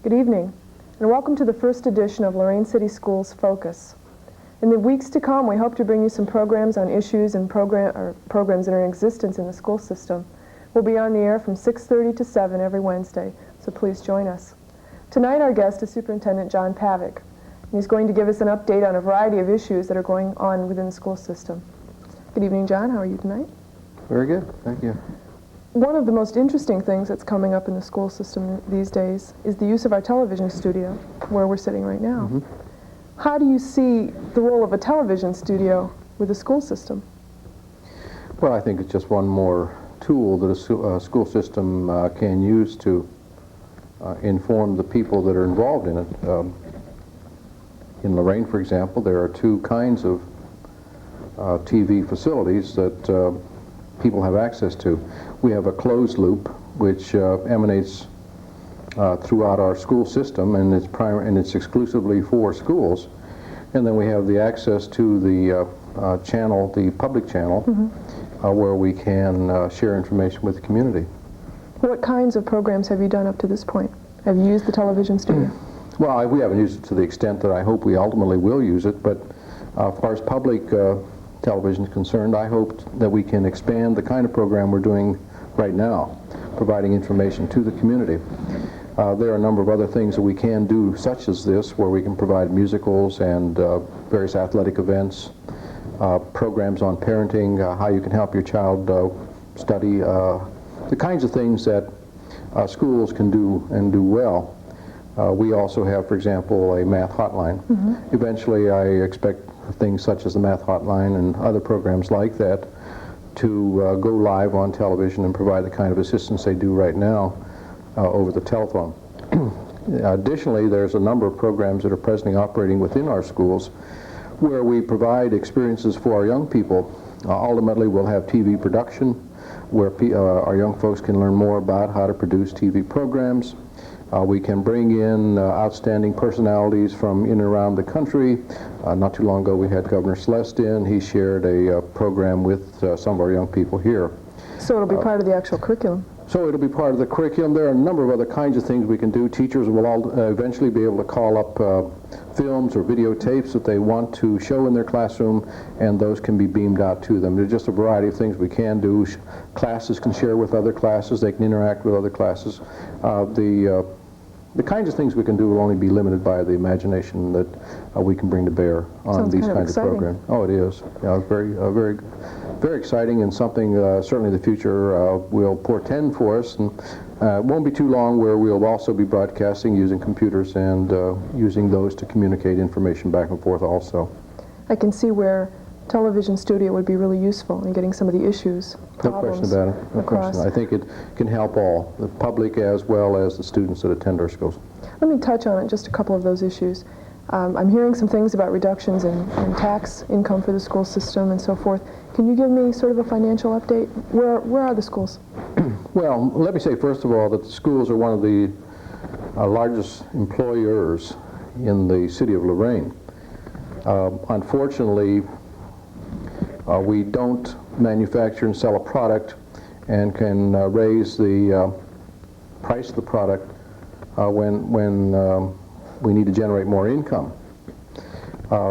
Good evening, and welcome to the first edition of Lorain City Schools Focus. In the weeks to come, we hope to bring you some programs on issues and programs that are in existence in the school system. We'll be on the air from 6:30 to 7 every Wednesday, so please join us. Tonight, our guest is Superintendent John Pavic, and he's going to give us an update on a variety of issues that are going on within the school system. Good evening, John. How are you tonight? Very good, thank you. One of the most interesting things that's coming up in the school system these days is the use of our television studio, where we're sitting right now. Mm-hmm. How do you see the role of a television studio with the school system? Well, I think it's just one more tool that a school system can use to inform the people that are involved in it. In Lorain, for example, there are two kinds of TV facilities that people have access to. We have a closed loop, which emanates throughout our school system, and it's exclusively for schools. And then we have the access to the channel, the public channel, mm-hmm. Where we can share information with the community. What kinds of programs have you done up to this point? Have you used the television studio? Well, we haven't used it to the extent that I hope we ultimately will use it, but as far as public television is concerned, I hope that we can expand the kind of program we're doing right now, providing information to the community. There are a number of other things that we can do, such as this, where we can provide musicals and various athletic events, programs on parenting, how you can help your child study, the kinds of things that schools can do and do well. We also have, for example, a math hotline. Mm-hmm. Eventually, I expect things such as the math hotline and other programs like that to go live on television and provide the kind of assistance they do right now over the telephone. Additionally, there's a number of programs that are presently operating within our schools where we provide experiences for our young people. Ultimately, we'll have TV production where our young folks can learn more about how to produce TV programs. We can bring in outstanding personalities from in and around the country. Not too long ago we had Governor Celeste in. He shared a program with some of our young people here. So it'll be part of the actual curriculum? So it'll be part of the curriculum. There are a number of other kinds of things we can do. Teachers will all eventually be able to call up films or videotapes that they want to show in their classroom, and those can be beamed out to them. There's just a variety of things we can do. Classes can share with other classes. They can interact with other classes. The kinds of things we can do will only be limited by the imagination that we can bring to bear on these kinds of programs. Oh, it is. Yeah, very exciting, and something certainly the future will portend for us. And it won't be too long where we'll also be broadcasting using computers and using those to communicate information back and forth also. I can see where television studio would be really useful in getting some of the issues, problems. No question about it. No question. I think it can help all, the public as well as the students that attend our schools. Let me touch on just a couple of those issues. I'm hearing some things about reductions in tax income for the school system and so forth. Can you give me sort of a financial update? Where are the schools? Well, let me say first of all that the schools are one of the largest employers in the city of Lorain. Unfortunately, we don't manufacture and sell a product and can raise the price of the product when we need to generate more income.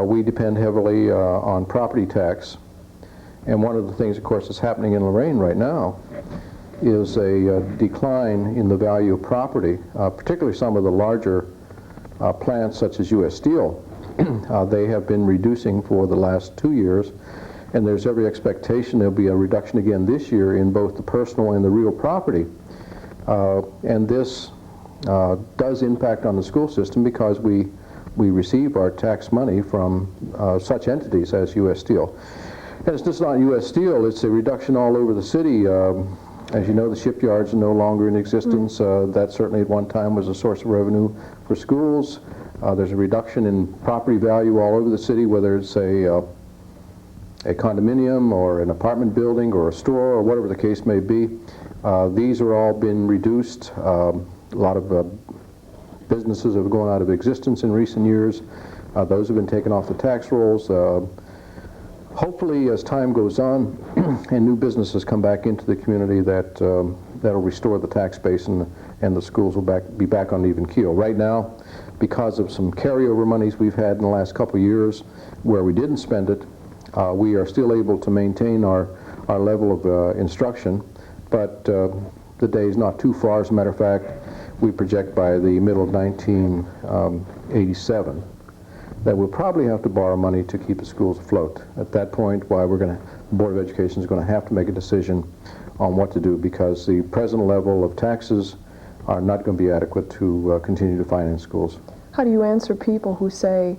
We depend heavily on property tax, and one of the things, of course, that's happening in Lorain right now is a decline in the value of property, particularly some of the larger plants such as U.S. Steel. They have been reducing for the last 2 years, and there's every expectation there'll be a reduction again this year in both the personal and the real property. And this does impact on the school system because we receive our tax money from such entities as U.S. Steel. And it's just not U.S. Steel, it's a reduction all over the city. As you know, the shipyards are no longer in existence. That certainly at one time was a source of revenue for schools. There's a reduction in property value all over the city, whether it's a condominium or an apartment building or a store or whatever the case may be. These are all been reduced. A lot of businesses have gone out of existence in recent years. Those have been taken off the tax rolls. Hopefully, as time goes on and new businesses come back into the community, that'll restore the tax base and the schools will be back on an even keel. Right now, because of some carryover monies we've had in the last couple of years where we didn't spend it, we are still able to maintain our level of instruction, but the day is not too far. As a matter of fact, we project by the middle of 1987 that we'll probably have to borrow money to keep the schools afloat. At that point, the Board of Education is going to have to make a decision on what to do because the present level of taxes are not going to be adequate to continue to finance schools. How do you answer people who say,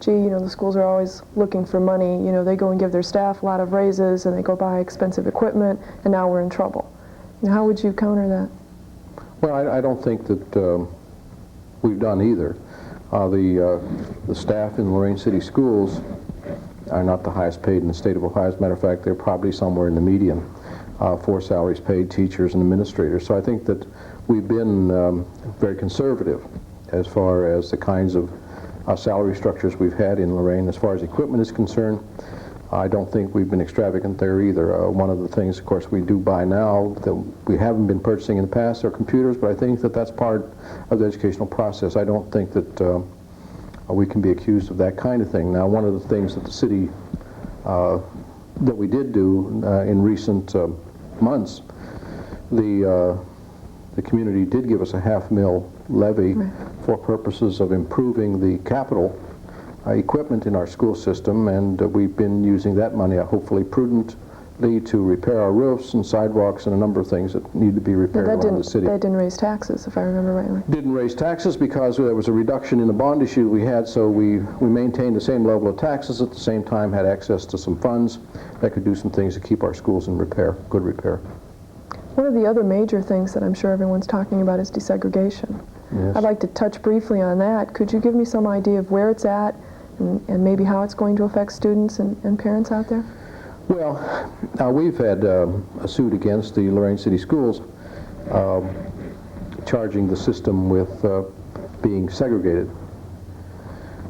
gee, the schools are always looking for money, they go and give their staff a lot of raises and they go buy expensive equipment and now we're in trouble? How would you counter that? Well, I don't think that we've done either. The staff in Lorain City Schools are not the highest paid in the state of Ohio. As a matter of fact, they're probably somewhere in the median for salaries paid, teachers and administrators. So I think that we've been very conservative as far as the kinds of salary structures we've had in Lorain. As far as equipment is concerned, I don't think we've been extravagant there either. One of the things, of course, we do buy now that we haven't been purchasing in the past are computers, but I think that that's part of the educational process. I don't think that we can be accused of that kind of thing. Now, one of the things that the city, that we did do in recent months, the community did give us a $500,000 levy for purposes of improving the capital equipment in our school system, and we've been using that money hopefully prudently to repair our roofs and sidewalks and a number of things that need to be repaired around the city. That didn't raise taxes, if I remember rightly. Didn't raise taxes because there was a reduction in the bond issue we had, so we maintained the same level of taxes, at the same time had access to some funds that could do some things to keep our schools in repair, good repair. One of the other major things that I'm sure everyone's talking about is desegregation. Yes. I'd like to touch briefly on that. Could you give me some idea of where it's at and maybe how it's going to affect students and parents out there? Well, we've had a suit against the Lorain City Schools charging the system with being segregated.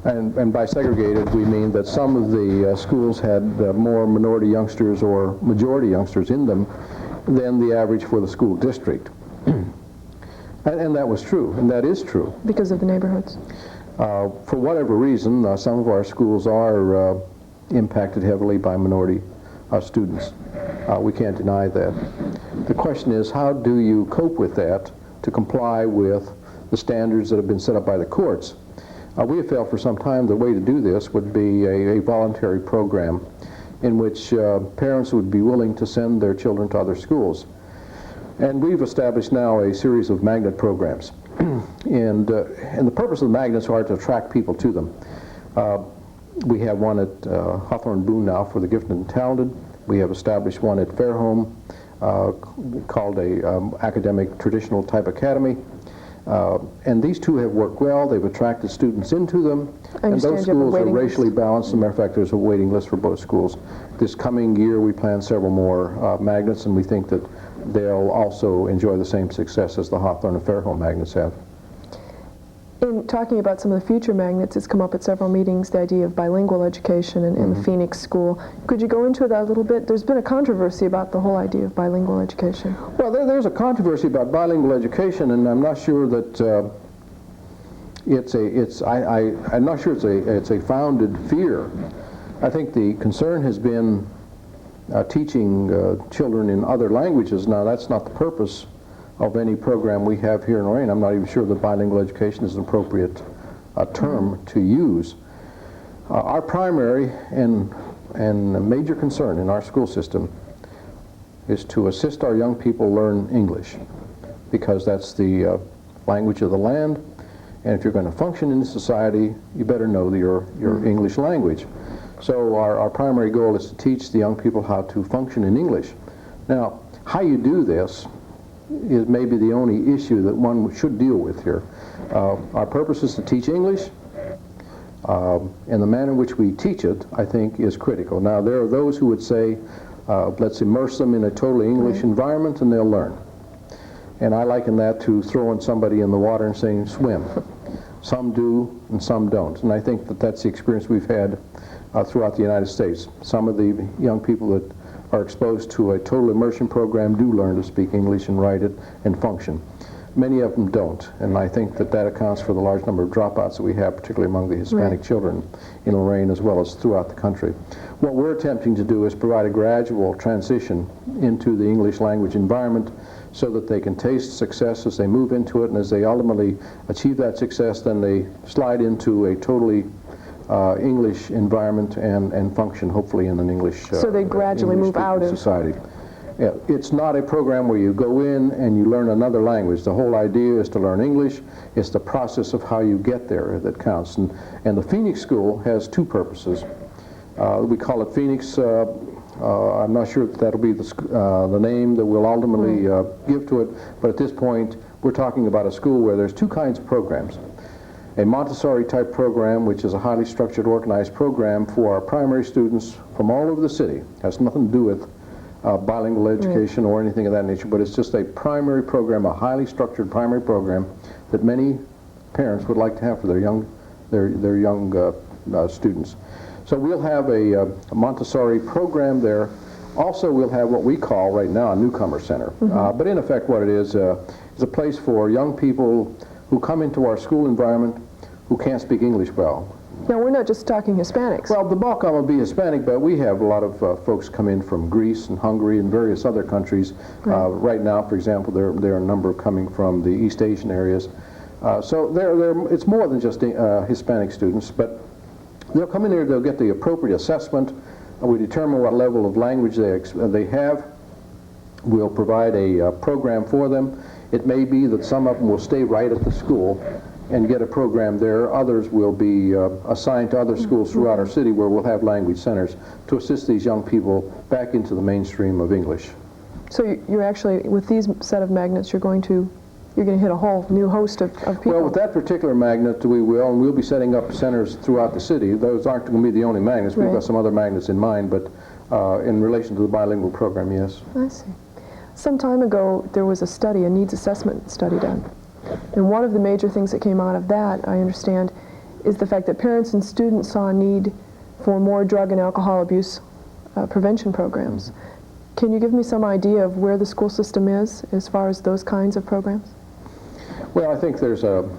And by segregated, we mean that some of the schools had more minority youngsters or majority youngsters in them than the average for the school district. And that was true, and that is true. Because of the neighborhoods? For whatever reason, some of our schools are impacted heavily by minority students. We can't deny that. The question is, how do you cope with that to comply with the standards that have been set up by the courts? We have felt for some time the way to do this would be a voluntary program in which parents would be willing to send their children to other schools. And we've established now a series of magnet programs. And the purpose of the magnets are to attract people to them. We have one at Hawthorne Boone now for the gifted and talented. We have established one at Fairholme called a academic traditional type academy. And these two have worked well. They've attracted students into them. And those schools are racially balanced. As a matter of fact, there's a waiting list for both schools. This coming year, we plan several more magnets, and we think that they'll also enjoy the same success as the Hawthorne and Fairholme magnets have. In talking about some of the future magnets, it's come up at several meetings, the idea of bilingual education in the Phoenix School. Could you go into that a little bit? There's been a controversy about the whole idea of bilingual education. Well, there's a controversy about bilingual education, and I'm not sure that I'm not sure it's a founded fear. I think the concern has been teaching children in other languages. Now, that's not the purpose of any program we have here in Lorain. I'm not even sure that bilingual education is an appropriate term to use. Our primary and major concern in our school system is to assist our young people learn English, because that's the language of the land, and if you're going to function in society, you better know your English language. So our primary goal is to teach the young people how to function in English. Now, how you do this is maybe the only issue that one should deal with here. Our purpose is to teach English, and the manner in which we teach it, I think, is critical. Now, there are those who would say, let's immerse them in a totally English environment and they'll learn. And I liken that to throwing somebody in the water and saying, swim. Some do and some don't. And I think that that's the experience we've had throughout the United States. Some of the young people that are exposed to a total immersion program do learn to speak English and write it and function. Many of them don't, and I think that that accounts for the large number of dropouts that we have, particularly among the Hispanic children in Lorain as well as throughout the country. What we're attempting to do is provide a gradual transition into the English language environment so that they can taste success as they move into it, and as they ultimately achieve that success, then they slide into a totally English environment and function, hopefully, in an English so they gradually move out of society. Yeah, it's not a program where you go in and you learn another language. The whole idea is to learn English. It's the process of how you get there that counts. And the Phoenix School has two purposes. We call it Phoenix. I'm not sure that that'll be the name that we'll ultimately give to it, but at this point we're talking about a school where there's two kinds of programs. A Montessori type program, which is a highly structured, organized program for our primary students from all over the city. Has nothing to do with bilingual education or anything of that nature, but it's just a primary program, a highly structured primary program that many parents would like to have for their young students. So we'll have a Montessori program there. Also, we'll have what we call right now a newcomer center. But in effect, what it is a place for young people who come into our school environment who can't speak English well. Now, we're not just talking Hispanics. Well, the bulk of them will be Hispanic, but we have a lot of folks come in from Greece and Hungary and various other countries. Right now, for example, there are a number coming from the East Asian areas. So it's more than just Hispanic students, but they'll come in here, they'll get the appropriate assessment. We determine what level of language they have. We'll provide a program for them. It may be that some of them will stay right at the school and get a program there. Others will be assigned to other schools throughout our city where we'll have language centers to assist these young people back into the mainstream of English. So you're actually, with these set of magnets, you're going to hit a whole new host of people. Well, with that particular magnet, we will, and we'll be setting up centers throughout the city. Those aren't going to be the only magnets. We've got some other magnets in mind, but in relation to the bilingual program, yes. I see. Some time ago, there was a study, a needs assessment study done. And one of the major things that came out of that, I understand, is the fact that parents and students saw a need for more drug and alcohol abuse prevention programs. Can you give me some idea of where the school system is as far as those kinds of programs? Well, I think there's a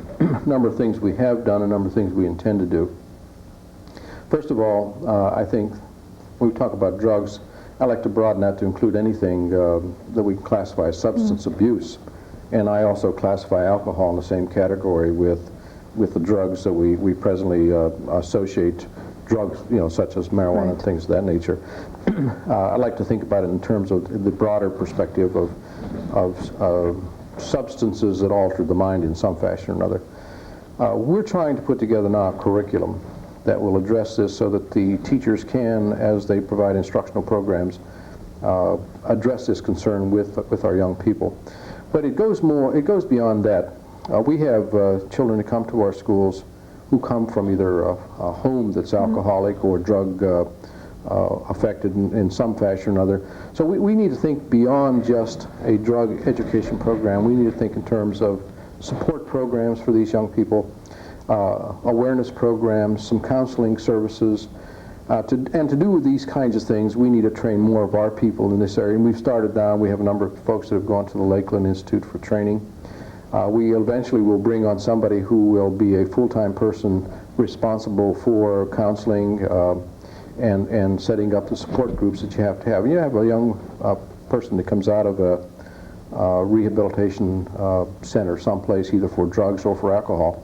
number of things we have done, a number of things we intend to do. First of all, I think when we talk about drugs, I like to broaden that to include anything that we classify as substance abuse. And I also classify alcohol in the same category with the drugs that we presently associate drugs, such as marijuana and things of that nature. I like to think about it in terms of the broader perspective of substances that alter the mind in some fashion or another. We're trying to put together now a curriculum that will address this so that the teachers can, as they provide instructional programs, address this concern with our young people. But it goes beyond that. We have children that come to our schools who come from either a home that's alcoholic or drug affected in some fashion or another. So we need to think beyond just a drug education program. We need to think in terms of support programs for these young people, awareness programs, some counseling services. And to do these kinds of things, we need to train more of our people in this area. And we've started now. We have a number of folks that have gone to the Lakeland Institute for training. We eventually will bring on somebody who will be a full-time person responsible for counseling and setting up the support groups that you have to have. You have a young person that comes out of a rehabilitation center someplace, either for drugs or for alcohol.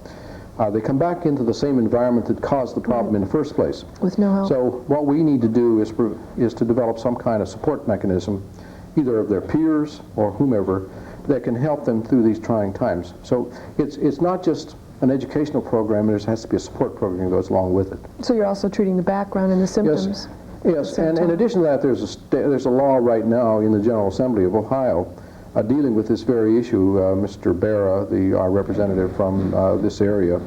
They come back into the same environment that caused the problem in the first place. With no help. So what we need to do is to develop some kind of support mechanism, either of their peers or whomever, that can help them through these trying times. So it's not just an educational program, there has to be a support program that goes along with it. So you're also treating the background and the symptoms? Yes, and in addition to that, there's a law right now in the General Assembly of Ohio dealing with this very issue. Mr. Barra, our representative from this area,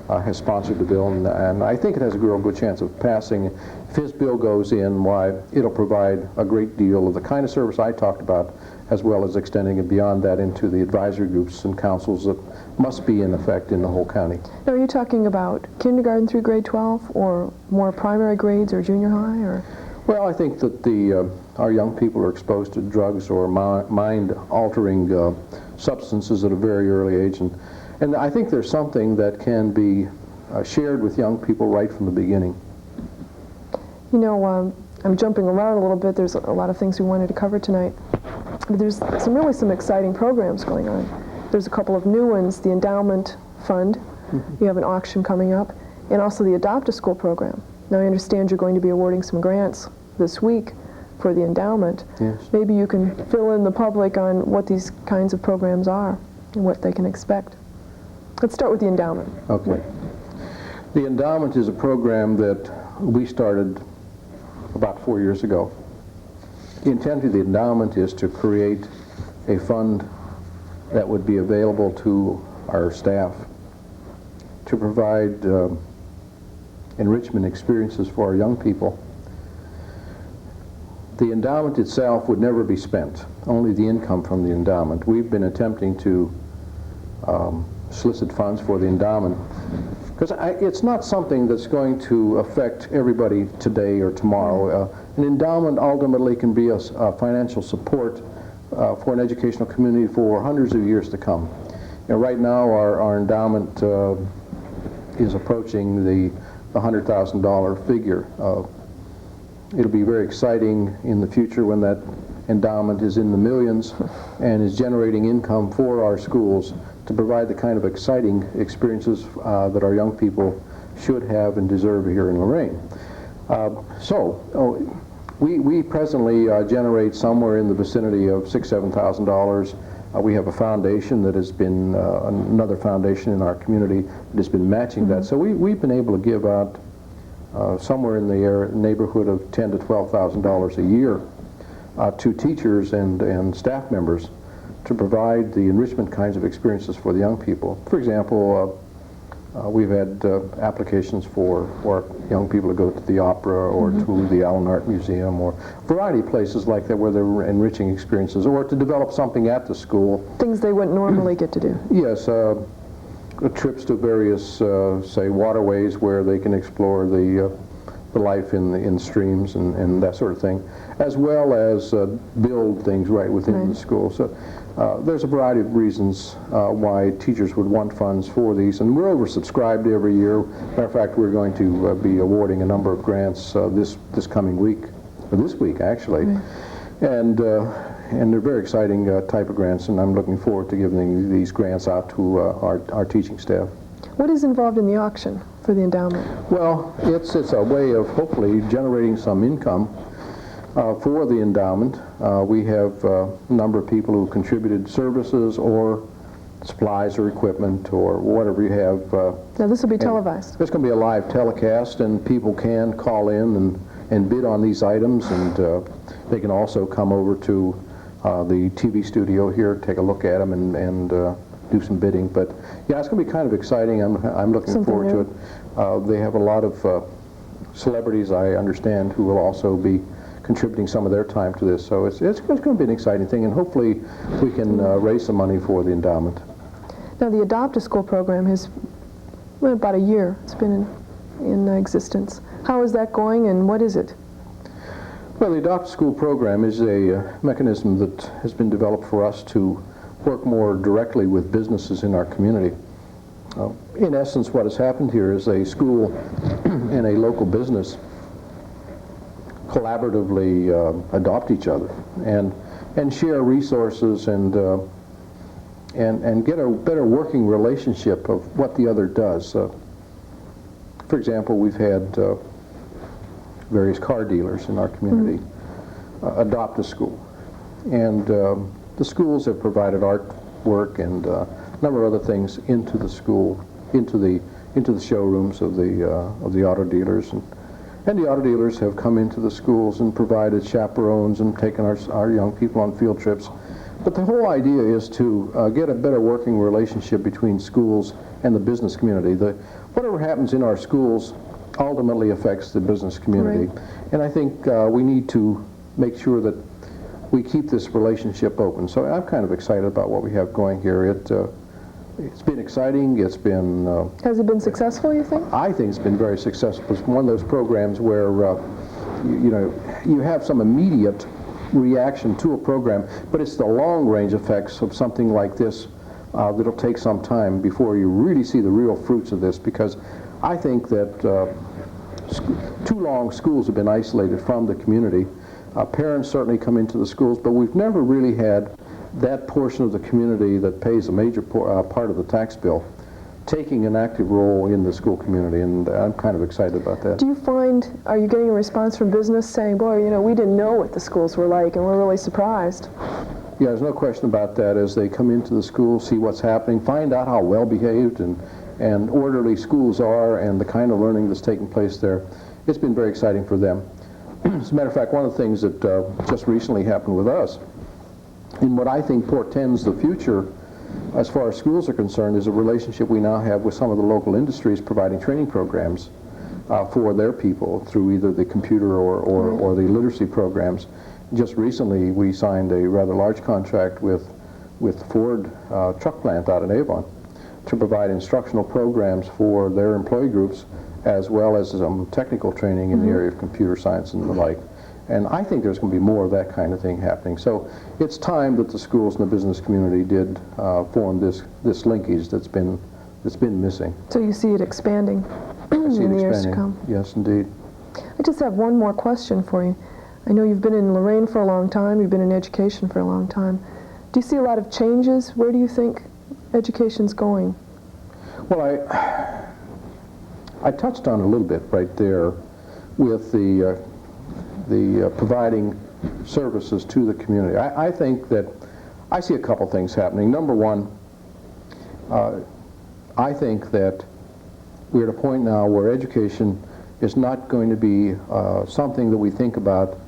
has sponsored the bill, and I think it has a real good chance of passing. If his bill goes in, why, it'll provide a great deal of the kind of service I talked about, as well as extending it beyond that into the advisory groups and councils that must be in effect in the whole county. Now, are you talking about kindergarten through grade 12, or more primary grades or junior high, or? Well, I think that our young people are exposed to drugs or mind-altering substances at a very early age, and I think there's something that can be shared with young people right from the beginning. You know, I'm jumping around a little bit. There's a lot of things we wanted to cover tonight. But there's some exciting programs going on. There's a couple of new ones, the Endowment Fund. You have an auction coming up, and also the Adopt a School program. Now, I understand you're going to be awarding some grants this week for the endowment. Yes. Maybe you can fill in the public on what these kinds of programs are and what they can expect. Let's start with the endowment. Okay. The endowment is a program that we started about 4 years ago. The intent of the endowment is to create a fund that would be available to our staff to provide enrichment experiences for our young people. The endowment itself would never be spent, only the income from the endowment. We've been attempting to solicit funds for the endowment because it's not something that's going to affect everybody today or tomorrow. An endowment ultimately can be a financial support for an educational community for hundreds of years to come. Right now our endowment is approaching the $100,000 figure. It'll be very exciting in the future when that endowment is in the millions and is generating income for our schools to provide the kind of exciting experiences that our young people should have and deserve here in Lorain. We presently generate somewhere in the vicinity of $6,000 to $7,000. We have a foundation that has been, another foundation in our community that has been matching that. So we've been able to give out somewhere in the neighborhood of $10,000 to $12,000 a year to teachers and staff members to provide the enrichment kinds of experiences for the young people. For example, we've had applications for young people to go to the opera or to the Allen Art Museum or a variety of places like that where they're enriching experiences, or to develop something at the school. Things they wouldn't normally get to do. Yes, trips to various, say, waterways where they can explore the life in streams and that sort of thing, as well as build things right within the school. So there's a variety of reasons why teachers would want funds for these, and we're oversubscribed every year. Matter of fact, we're going to be awarding a number of grants this coming week, or this week actually, and they're very exciting type of grants, and I'm looking forward to giving these grants out to our teaching staff. What is involved in the auction for the endowment? Well, it's a way of hopefully generating some income for the endowment. We have a number of people who contributed services or supplies or equipment or whatever you have. Now this will be televised. There's going to be a live telecast, and people can call in and bid on these items, and they can also come over to the TV studio here, take a look at them, and do some bidding. But yeah, it's going to be kind of exciting. I'm looking forward to it. They have a lot of celebrities, I understand, who will also be contributing some of their time to this. So it's going to be an exciting thing, and hopefully we can raise some money for the endowment. Now the Adopt a School program has about a year. It's been in existence. How is that going, and what is it? Well, the Adopt a School program is a mechanism that has been developed for us to work more directly with businesses in our community. In essence, what has happened here is a school and a local business collaboratively adopt each other and share resources and get a better working relationship of what the other does. For example, we've had various car dealers in our community adopt a school, and the schools have provided artwork and a number of other things into the school, into the showrooms of the auto dealers, and the auto dealers have come into the schools and provided chaperones and taken our young people on field trips. But the whole idea is to get a better working relationship between schools and the business community. Whatever happens in our schools ultimately affects the business community. Right. And I think we need to make sure that we keep this relationship open. So I'm kind of excited about what we have going here. It's been exciting. It's been... Has it been successful, you think? I think it's been very successful. It's one of those programs where, you have some immediate reaction to a program, but it's the long-range effects of something like this that'll take some time before you really see the real fruits of this, because I think that too long schools have been isolated from the community. Parents certainly come into the schools, but we've never really had that portion of the community that pays a major part of the tax bill taking an active role in the school community, and I'm kind of excited about that. Do you find, are you getting a response from business saying, boy, we didn't know what the schools were like and we're really surprised? Yeah, there's no question about that. As they come into the school, see what's happening, find out how well behaved and orderly schools are and the kind of learning that's taking place there, it's been very exciting for them. As a matter of fact, one of the things that just recently happened with us, in what I think portends the future as far as schools are concerned, is a relationship we now have with some of the local industries providing training programs for their people through either the computer or the literacy programs. Just recently we signed a rather large contract with the Ford truck plant out in Avon to provide instructional programs for their employee groups, as well as some technical training in the area of computer science and the like. And I think there's going to be more of that kind of thing happening. So it's time that the schools and the business community did form this linkage that's been missing. So you see it expanding in the years to come? Yes, indeed. I just have one more question for you. I know you've been in Lorain for a long time, you've been in education for a long time. Do you see a lot of changes? Where do you think education's going? Well, I touched on a little bit right there with the providing services to the community. I think that I see a couple things happening. Number one, I think that we're at a point now where education is not going to be something that we think about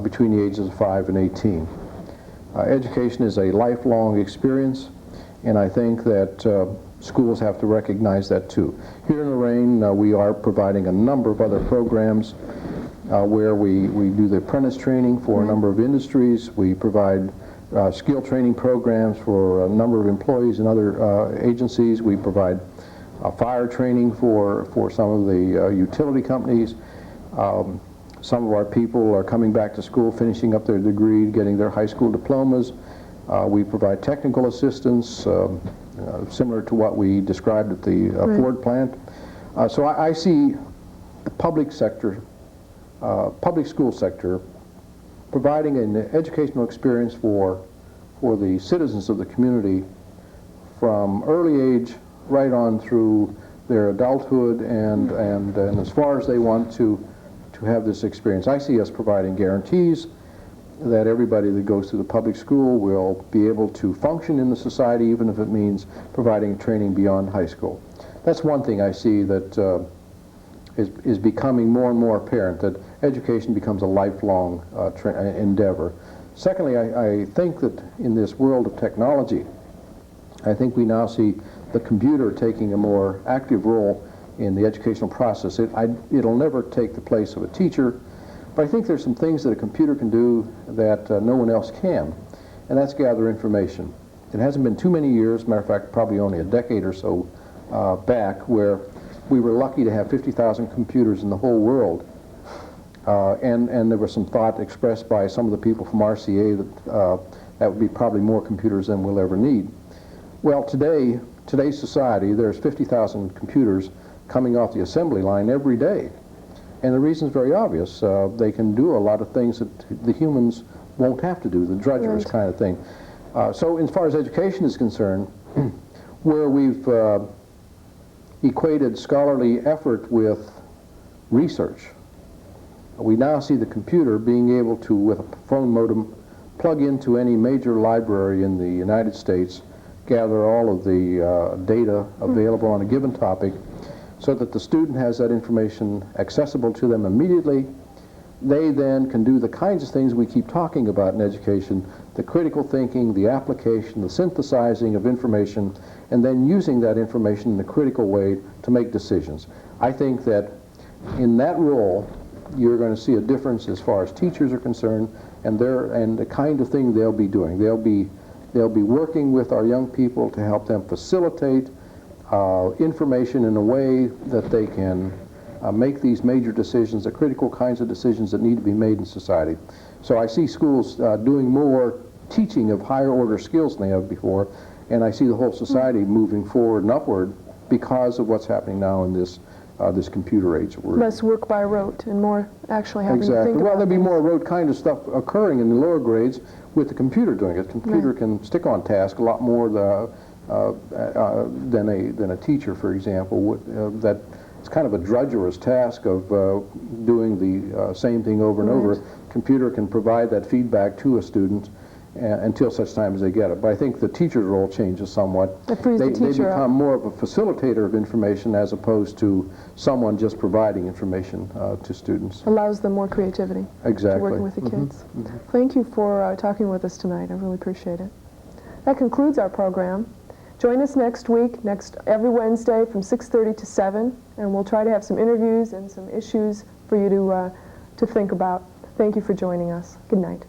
between the ages of 5 and 18. Education is a lifelong experience, and I think that schools have to recognize that too. Here in Lorain, we are providing a number of other programs where we do the apprentice training for a number of industries. We provide skill training programs for a number of employees in other agencies. We provide fire training for some of the utility companies. Some of our people are coming back to school, finishing up their degree, getting their high school diplomas. We provide technical assistance, similar to what we described at the Ford plant. So I see the public sector, public school sector, providing an educational experience for the citizens of the community from early age right on through their adulthood and as far as they want to have this experience. I see us providing guarantees that everybody that goes through the public school will be able to function in the society, even if it means providing training beyond high school. That's one thing I see that is becoming more and more apparent, that education becomes a lifelong endeavor. Secondly, I think that in this world of technology, I think we now see the computer taking a more active role in the educational process. It'll never take the place of a teacher, but I think there's some things that a computer can do that no one else can, and that's gather information. It hasn't been too many years, matter of fact, probably only a decade or so back, where we were lucky to have 50,000 computers in the whole world. And there was some thought expressed by some of the people from RCA that that would be probably more computers than we'll ever need. Well, today's society, there's 50,000 computers coming off the assembly line every day. And the reason is very obvious. They can do a lot of things that the humans won't have to do, the drudgerous kind of thing. So as far as education is concerned, where we've equated scholarly effort with research, we now see the computer being able to, with a phone modem, plug into any major library in the United States, gather all of the data available on a given topic, so that the student has that information accessible to them immediately. They then can do the kinds of things we keep talking about in education, the critical thinking, the application, the synthesizing of information, and then using that information in a critical way to make decisions. I think that in that role, you're going to see a difference as far as teachers are concerned, and the kind of thing they'll be doing. They'll be working with our young people to help them facilitate information in a way that they can make these major decisions, the critical kinds of decisions that need to be made in society. So I see schools doing more teaching of higher order skills than they have before, and I see the whole society moving forward and upward because of what's happening now in this computer age. Less work by rote and more actually having to think Exactly. about Well, there'll be things. more rote kind of stuff occurring in the lower grades with the computer doing it. The computer can stick on task a lot more than a teacher, for example, would. That it's kind of a drudgerous task of doing the same thing over and over. Computer can provide that feedback to a student until such time as they get it. But I think the teacher's role changes somewhat. It frees the teacher they become up. more of a facilitator of information as opposed to someone just providing information to students. Allows them more creativity. Exactly. To working with the kids. Thank you for talking with us tonight. I really appreciate it. That concludes our program. Join us next week, every Wednesday from 6:30 to 7, and we'll try to have some interviews and some issues for you to think about. Thank you for joining us. Good night.